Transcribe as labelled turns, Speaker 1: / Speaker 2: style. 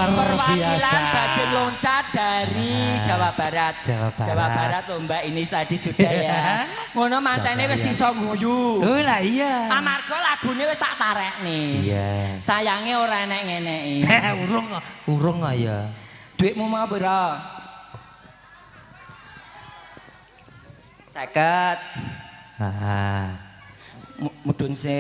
Speaker 1: luar
Speaker 2: perwakilan
Speaker 1: biasa.
Speaker 2: bajing loncat dari Jawa Barat. Jawa Barat loh Mbak, ini tadi sudah ya. Ngono mantene wis iso guyu.
Speaker 1: Oh lah iya.
Speaker 2: Amarga lagune wis tak tarekne.
Speaker 1: Iya.
Speaker 2: Sayange ora enek ngene iki.
Speaker 1: Urung ya.
Speaker 2: Duitmu mau pira? 50.
Speaker 1: Ah.
Speaker 2: Mudhun sik.